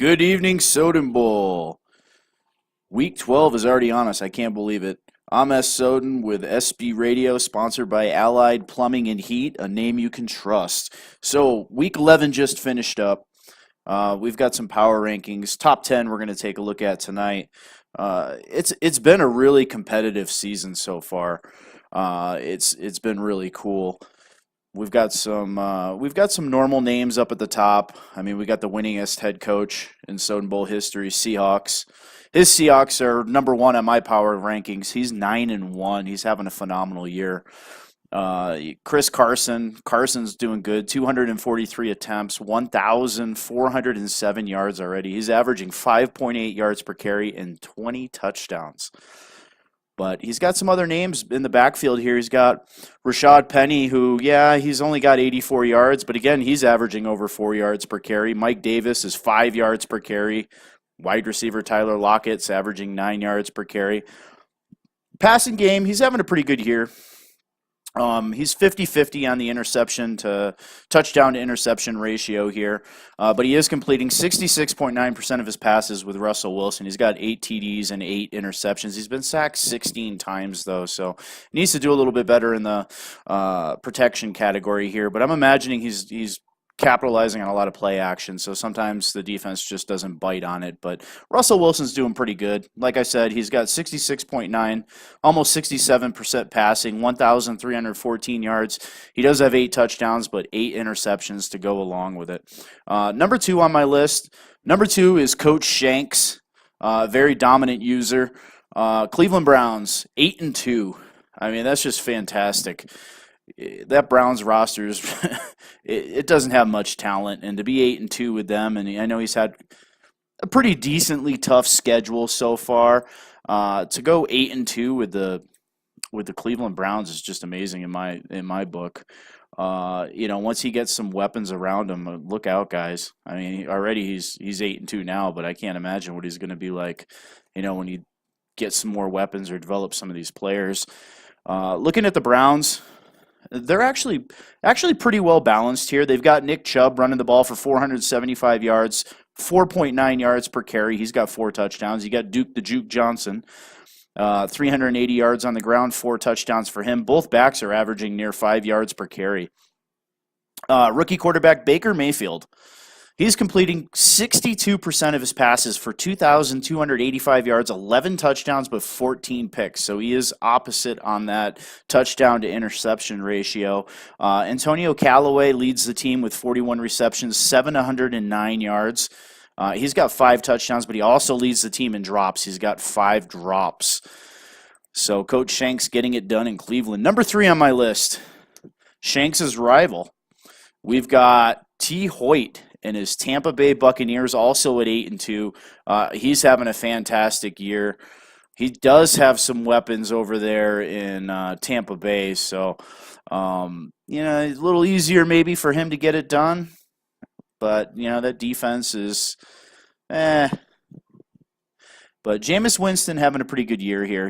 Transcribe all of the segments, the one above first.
Good evening, Soden Bowl. Week 12 is already on us. I can't believe it. I'm S. Soden with SB Radio, sponsored by Allied Plumbing and Heat, a name you can trust. So, Week 11 just finished up. We've got some power rankings. Top 10 we're going to take a look at tonight. It's been a really competitive season so far. It's been really cool. We've got some normal names up at the top. I mean, we got the winningest head coach in Soden Bowl history, Seahawks. His Seahawks are number one on my power rankings. He's 9-1. He's having a phenomenal year. Chris Carson. Carson's doing good. 243 attempts, 1,407 yards already. He's averaging 5.8 yards per carry and 20 touchdowns. But he's got some other names in the backfield here. He's got Rashad Penny, who, he's only got 84 yards, but again, he's averaging over 4 yards per carry. Mike Davis is 5 yards per carry. Wide receiver Tyler Lockett's averaging 9 yards per carry. Passing game, he's having a pretty good year. He's 50-50 on the interception to touchdown to interception ratio here, but he is completing 66.9% of his passes with Russell Wilson. He's got 8 TDs and 8 interceptions. He's been sacked 16 times, though, so he needs to do a little bit better in the protection category here, but I'm imagining he's capitalizing on a lot of play action, so sometimes the defense just doesn't bite on it. But Russell Wilson's doing pretty good. Like I said, he's got 66.9, almost 67% passing, 1,314 yards. He does have 8 touchdowns, but 8 interceptions to go along with it. Number 2 on my list. Number 2 is Coach Shanks, very dominant user. Cleveland Browns, 8-2. I mean, that's just fantastic. That Browns roster is it doesn't have much talent, and to be 8-2 with them, and I know he's had a pretty decently tough schedule so far. To go 8-2 with the Cleveland Browns is just amazing in my book. Once he gets some weapons around him, look out, guys. I mean, already he's 8-2 now, but I can't imagine what he's going to be like, when he gets some more weapons or develop some of these players. Looking at the Browns, they're actually pretty well balanced here. They've got Nick Chubb running the ball for 475 yards, 4.9 yards per carry. He's got 4 touchdowns. You got Duke the Juke Johnson, 380 yards on the ground, 4 touchdowns for him. Both backs are averaging near 5 yards per carry. Rookie quarterback Baker Mayfield. He's completing 62% of his passes for 2,285 yards, 11 touchdowns, but 14 picks. So he is opposite on that touchdown to interception ratio. Antonio Callaway leads the team with 41 receptions, 709 yards. He's got 5 touchdowns, but he also leads the team in drops. He's got 5 drops. So Coach Shanks getting it done in Cleveland. Number 3 on my list, Shanks' rival. We've got T. Hoyt and his Tampa Bay Buccaneers, also at 8-2. He's having a fantastic year. He does have some weapons over there in Tampa Bay, so a little easier maybe for him to get it done. But that defense is But Jameis Winston having a pretty good year here.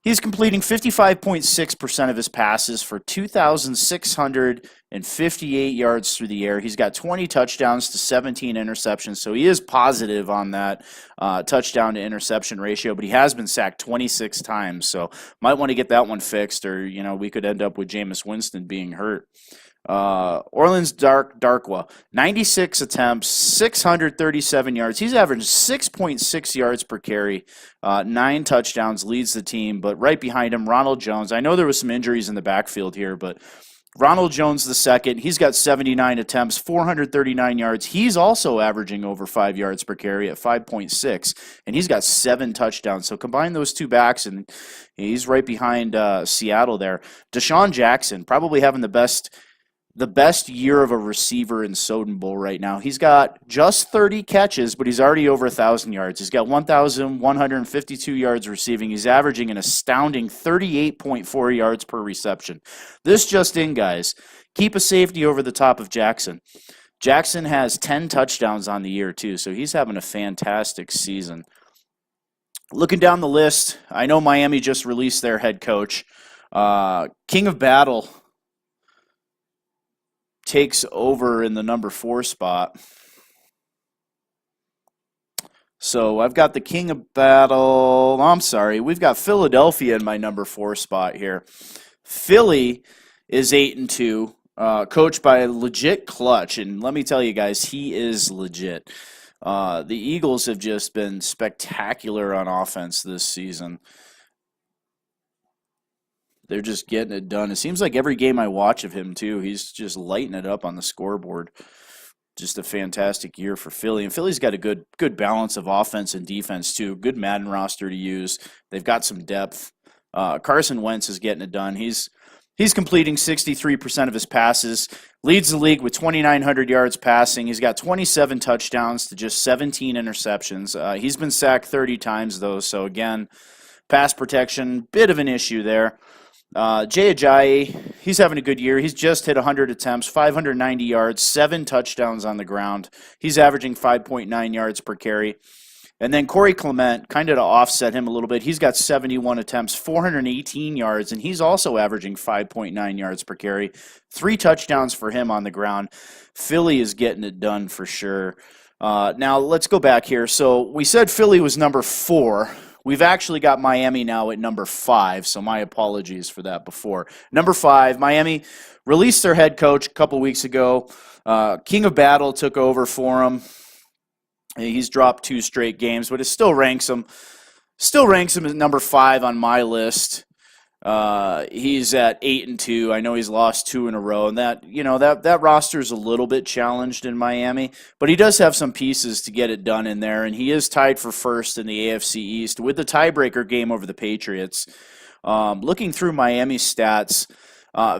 He's completing 55.6% of his passes for 2,658 yards through the air. He's got 20 touchdowns to 17 interceptions, so he is positive on that touchdown to interception ratio, but he has been sacked 26 times, so might want to get that one fixed, or we could end up with Jameis Winston being hurt. Orleans Darkwa, 96 attempts, 637 yards. He's averaged 6.6 yards per carry, 9 touchdowns, leads the team. But right behind him, Ronald Jones. I know there was some injuries in the backfield here, but Ronald Jones the second, he's got 79 attempts, 439 yards. He's also averaging over 5 yards per carry at 5.6, and he's got 7 touchdowns. So combine those two backs, and he's right behind Seattle there. Deshaun Jackson, probably having the best year of a receiver in Soden Bowl right now. He's got just 30 catches, but he's already over 1,000 yards. He's got 1,152 yards receiving. He's averaging an astounding 38.4 yards per reception. This just in, guys. Keep a safety over the top of Jackson. Jackson has 10 touchdowns on the year, too, so he's having a fantastic season. Looking down the list, I know Miami just released their head coach. King of Battle takes over in the number 4 spot. So I've got the King of Battle. I'm sorry. We've got Philadelphia in my number 4 spot here. Philly is 8-2, coached by legit Clutch, and let me tell you guys, he is legit. The Eagles have just been spectacular on offense this season. They're just getting it done. It seems like every game I watch of him too, he's just lighting it up on the scoreboard. Just a fantastic year for Philly. And Philly's got a good balance of offense and defense too. Good Madden roster to use. They've got some depth. Carson Wentz is getting it done. He's completing 63% of his passes, leads the league with 2,900 yards passing. He's got 27 touchdowns to just 17 interceptions. He's been sacked 30 times though, so again, pass protection, bit of an issue there. Jay Ajayi, he's having a good year. He's just hit 100 attempts, 590 yards, 7 touchdowns on the ground. He's averaging 5.9 yards per carry. And then Corey Clement, kind of to offset him a little bit, he's got 71 attempts, 418 yards, and he's also averaging 5.9 yards per carry. 3 touchdowns for him on the ground. Philly is getting it done for sure. Now, let's go back here. So we said Philly was number 4. We've actually got Miami now at number 5, so my apologies for that before. Number 5, Miami released their head coach a couple weeks ago. King of Battle took over for him. He's dropped 2 straight games, but it still ranks him at number 5 on my list. He's at 8-2. I know he's lost 2 in a row, and that roster is a little bit challenged in Miami, but he does have some pieces to get it done in there, and he is tied for first in the AFC East with the tiebreaker game over the Patriots. Looking through Miami's stats,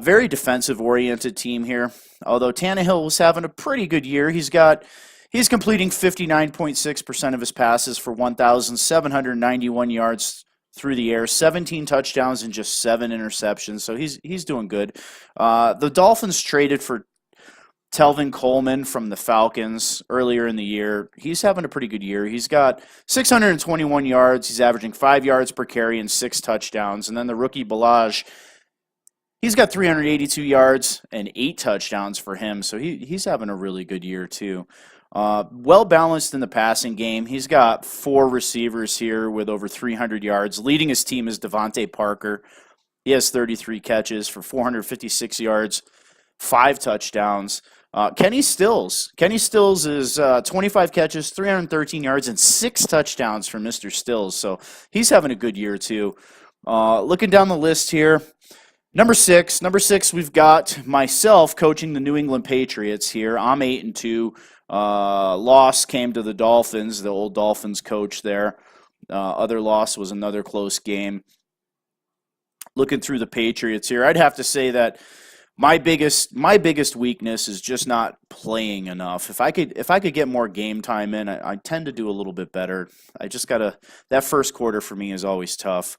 very defensive-oriented team here. Although Tannehill was having a pretty good year, he's completing 59.6% of his passes for 1,791 yards through the air, 17 touchdowns and just 7 interceptions. So he's doing good. The Dolphins traded for Telvin Coleman from the Falcons earlier in the year. He's having a pretty good year. He's got 621 yards. He's averaging 5 yards per carry and 6 touchdowns. And then the rookie Balaj, he's got 382 yards and 8 touchdowns for him. So he's having a really good year too. Well-balanced in the passing game. He's got 4 receivers here with over 300 yards. Leading his team is Devontae Parker. He has 33 catches for 456 yards, 5 touchdowns. Kenny Stills. Kenny Stills is 25 catches, 313 yards, and 6 touchdowns for Mr. Stills. So he's having a good year too. Looking down the list here, Number six, we've got myself coaching the New England Patriots here. I'm 8-2. Loss came to the Dolphins, the old Dolphins coach there. Other loss was another close game. Looking through the Patriots here, I'd have to say that my biggest weakness is just not playing enough. If I could get more game time in, I tend to do a little bit better. I just gotta, that first quarter for me is always tough.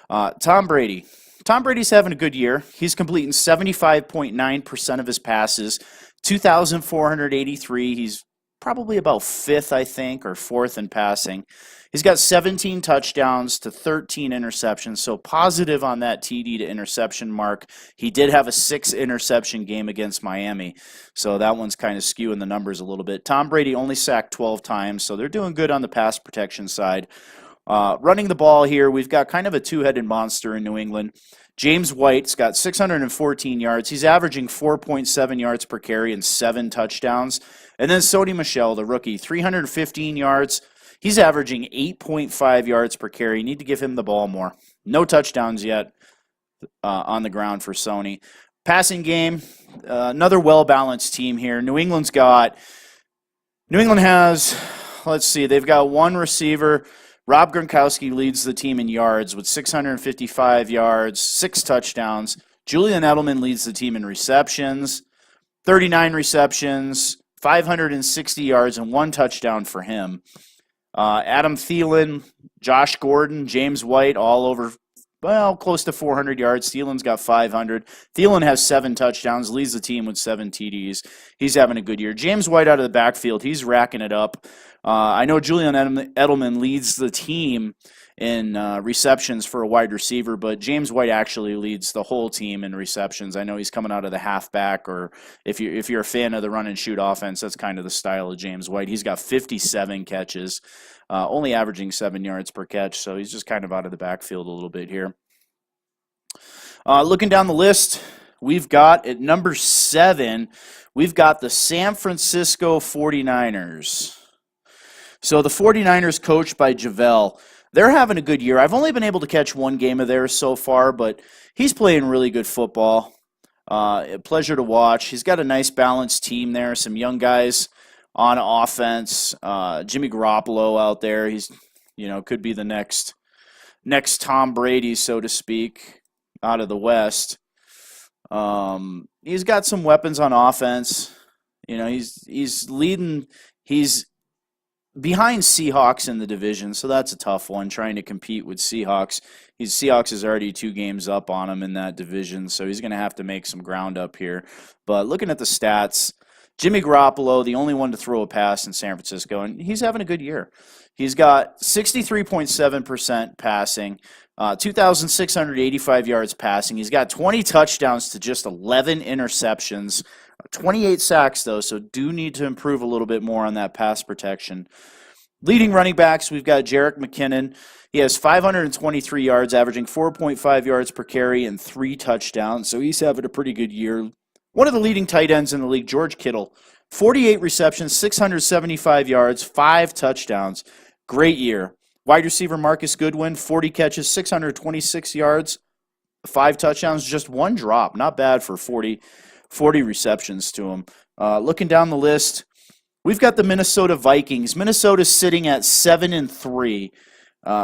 Tom Brady. Tom Brady's having a good year. He's completing 75.9% of his passes, 2,483. He's probably about 5th, I think, or 4th in passing. He's got 17 touchdowns to 13 interceptions, so positive on that TD to interception mark. He did have a 6-interception game against Miami, so that one's kind of skewing the numbers a little bit. Tom Brady only sacked 12 times, so they're doing good on the pass protection side. Running the ball here, we've got kind of a 2-headed monster in New England. James White's got 614 yards. He's averaging 4.7 yards per carry and 7 touchdowns. And then Sony Michel, the rookie, 315 yards. He's averaging 8.5 yards per carry. You need to give him the ball more. No touchdowns yet on the ground for Sony. Passing game, another well-balanced team here. New England has, let's see, they've got 1 receiver. Rob Gronkowski leads the team in yards with 655 yards, 6 touchdowns. Julian Edelman leads the team in receptions, 39 receptions, 560 yards, and 1 touchdown for him. Adam Thielen, Josh Gordon, James White, all over, well, close to 400 yards. Thielen's got 500. Thielen has 7 touchdowns, leads the team with 7 TDs. He's having a good year. James White out of the backfield, he's racking it up. I know Julian Edelman leads the team in receptions for a wide receiver, but James White actually leads the whole team in receptions. I know he's coming out of the halfback, or if you're a fan of the run and shoot offense, that's kind of the style of James White. He's got 57 catches, only averaging 7 yards per catch, so he's just kind of out of the backfield a little bit here. Looking down the list, we've got at number 7, we've got the San Francisco 49ers. So the 49ers, coached by Javale, they're having a good year. I've only been able to catch one game of theirs so far, but he's playing really good football. A pleasure to watch. He's got a nice balanced team there, some young guys on offense. Jimmy Garoppolo out there. He's, could be the next Tom Brady, so to speak, out of the West. He's got some weapons on offense. He's leading. He's behind Seahawks in the division, so that's a tough one, trying to compete with Seahawks. Seahawks is already 2 games up on him in that division, so he's going to have to make some ground up here. But looking at the stats, Jimmy Garoppolo, the only one to throw a pass in San Francisco, and he's having a good year. He's got 63.7% passing, 2,685 yards passing. He's got 20 touchdowns to just 11 interceptions. 28 sacks, though, so do need to improve a little bit more on that pass protection. Leading running backs, we've got Jerick McKinnon. He has 523 yards, averaging 4.5 yards per carry and 3 touchdowns, so he's having a pretty good year. One of the leading tight ends in the league, George Kittle, 48 receptions, 675 yards, 5 touchdowns. Great year. Wide receiver Marcus Goodwin, 40 catches, 626 yards, 5 touchdowns, just 1 drop. Not bad for 40 receptions to him. Looking down the list, we've got the Minnesota Vikings. Minnesota's sitting at 7-3,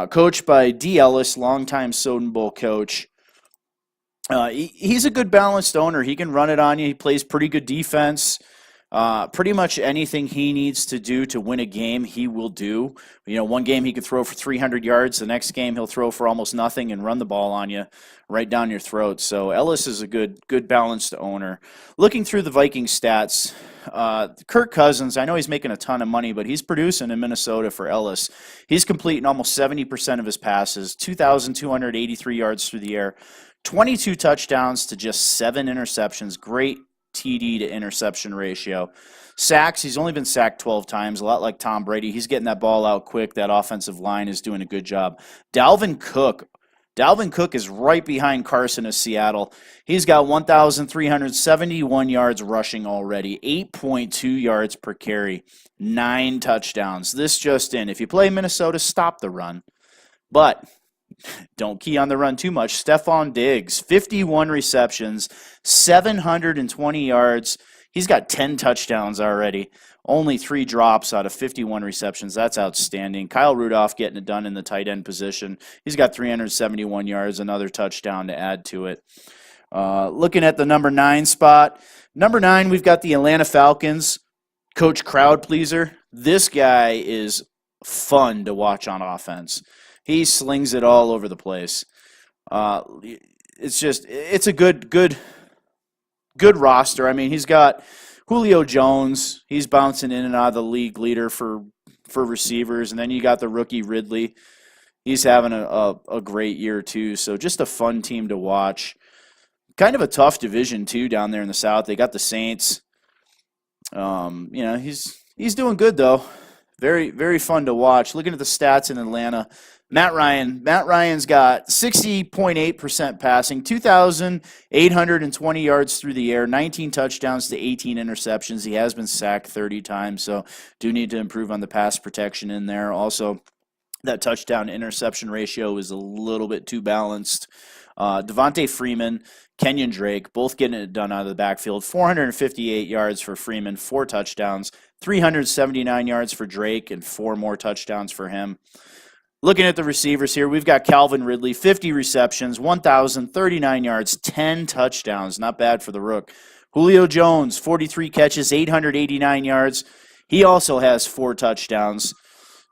coached by D. Ellis, longtime Soden Bowl coach. He's a good balanced owner. He can run it on you. He plays pretty good defense. Pretty much anything he needs to do to win a game, he will do. One game he could throw for 300 yards. The next game he'll throw for almost nothing and run the ball on you right down your throat. So Ellis is a good balanced owner. Looking through the Vikings stats, Kirk Cousins, I know he's making a ton of money, but he's producing in Minnesota for Ellis. He's completing almost 70% of his passes, 2,283 yards through the air, 22 touchdowns to just 7 interceptions. Great TD to interception ratio. Sacks, he's only been sacked 12 times, a lot like Tom Brady. He's getting that ball out quick. That offensive line is doing a good job. Dalvin Cook is right behind Carson of Seattle. He's got 1,371 yards rushing already, 8.2 yards per carry, 9 touchdowns. This just in. If you play Minnesota, stop the run. But don't key on the run too much. Stephon Diggs, 51 receptions, 720 yards. He's got 10 touchdowns already. Only 3 drops out of 51 receptions. That's outstanding. Kyle Rudolph getting it done in the tight end position. He's got 371 yards, another touchdown to add to it. Looking at the number 9 spot. Number 9, we've got the Atlanta Falcons. Coach Crowd Pleaser. This guy is fun to watch on offense. He slings it all over the place. It's a good roster. I mean, he's got Julio Jones. He's bouncing in and out of the league leader for receivers. And then you got the rookie Ridley. He's having a great year too. So just a fun team to watch. Kind of a tough division too down there in the South. They got the Saints. He's doing good though. Very, very fun to watch. Looking at the stats in Atlanta. Matt Ryan's got 60.8% passing, 2,820 yards through the air, 19 touchdowns to 18 interceptions. He has been sacked 30 times, so do need to improve on the pass protection in there. Also, that touchdown-interception ratio is a little bit too balanced. Devontae Freeman, Kenyon Drake, both getting it done out of the backfield. 458 yards for Freeman, 4 touchdowns, 379 yards for Drake, and 4 more touchdowns for him. Looking at the receivers here, we've got Calvin Ridley, 50 receptions, 1,039 yards, 10 touchdowns. Not bad for the rook. Julio Jones, 43 catches, 889 yards. He also has 4 touchdowns.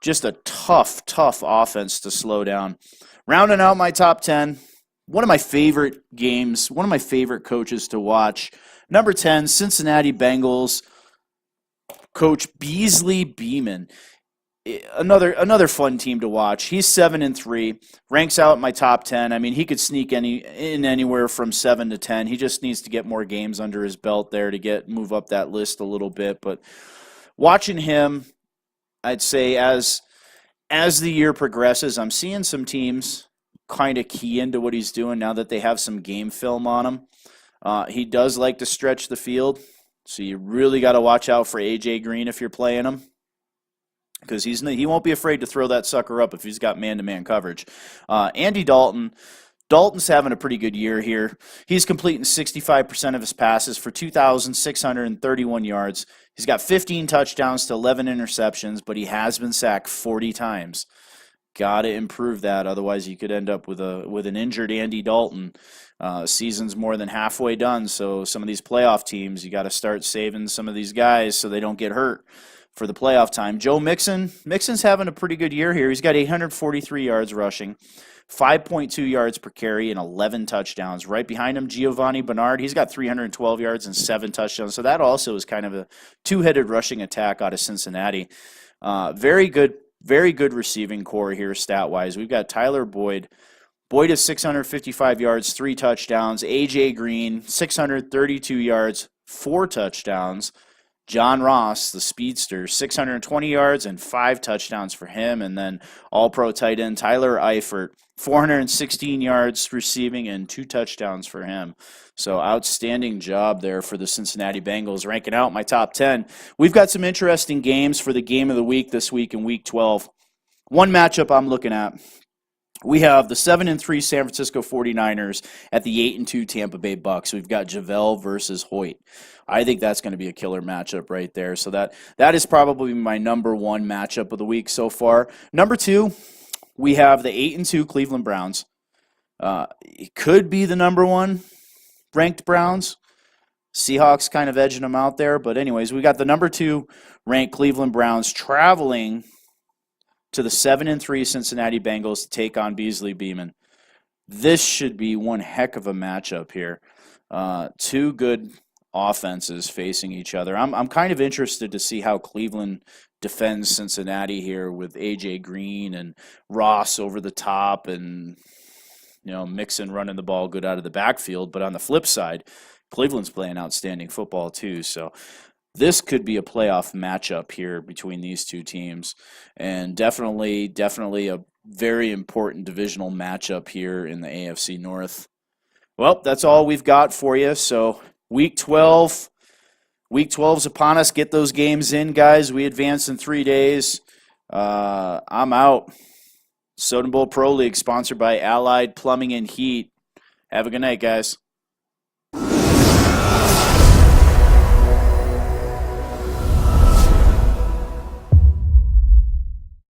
Just a tough offense to slow down. Rounding out my top 10, one of my favorite games, one of my favorite coaches to watch. Number 10, Cincinnati Bengals, Coach Beasley Beeman. another fun team to watch. He's 7-3, ranks out in my top 10. I mean, he could sneak in anywhere from 7 to 10. He just needs to get more games under his belt there to move up that list a little bit. But watching him, I'd say as the year progresses, I'm seeing some teams kind of key into what he's doing now that they have some game film on him. He does like to stretch the field, so you really got to watch out for A.J. Green if you're playing him, because he won't be afraid to throw that sucker up if he's got man-to-man coverage. Andy Dalton's having a pretty good year here. He's completing 65% of his passes for 2,631 yards. He's got 15 touchdowns to 11 interceptions, but he has been sacked 40 times. Got to improve that, otherwise you could end up with an injured Andy Dalton. Season's more than halfway done, so some of these playoff teams, you got to start saving some of these guys so they don't get hurt for the playoff time. Joe Mixon's having a pretty good year here. He's got 843 yards rushing, 5.2 yards per carry, and 11 touchdowns. Right behind him, Giovanni Bernard. He's got 312 yards and 7 touchdowns. So that also is kind of a two-headed rushing attack out of Cincinnati. Very good receiving core here stat-wise. We've got Tyler Boyd. Boyd is 655 yards, 3 touchdowns. A.J. Green, 632 yards, 4 touchdowns. John Ross, the speedster, 620 yards and 5 touchdowns for him. And then all-pro tight end Tyler Eifert, 416 yards receiving and 2 touchdowns for him. So outstanding job there for the Cincinnati Bengals, ranking out my top 10. We've got some interesting games for the game of the week this week in Week 12. One matchup I'm looking at. We have the 7-3 San Francisco 49ers at the 8-2 Tampa Bay Bucks. We've got Javale versus Hoyt. I think that's going to be a killer matchup right there. So that is probably my number one matchup of the week so far. Number 2, we have the 8-2 Cleveland Browns. It could be the number 1 ranked Browns. Seahawks kind of edging them out there. But anyways, we got the number 2 ranked Cleveland Browns traveling to the 7-3 Cincinnati Bengals to take on Beasley Beeman. This should be one heck of a matchup here. 2 good offenses facing each other. I'm kind of interested to see how Cleveland defends Cincinnati here with A.J. Green and Ross over the top and Mixon running the ball good out of the backfield. But on the flip side, Cleveland's playing outstanding football too. So this could be a playoff matchup here between these two teams, and definitely a very important divisional matchup here in the AFC North. Well, that's all we've got for you. So Week 12's upon us. Get those games in, guys. We advance in 3 days. I'm out. Soden Bowl Pro League, sponsored by Allied Plumbing and Heat. Have a good night, guys.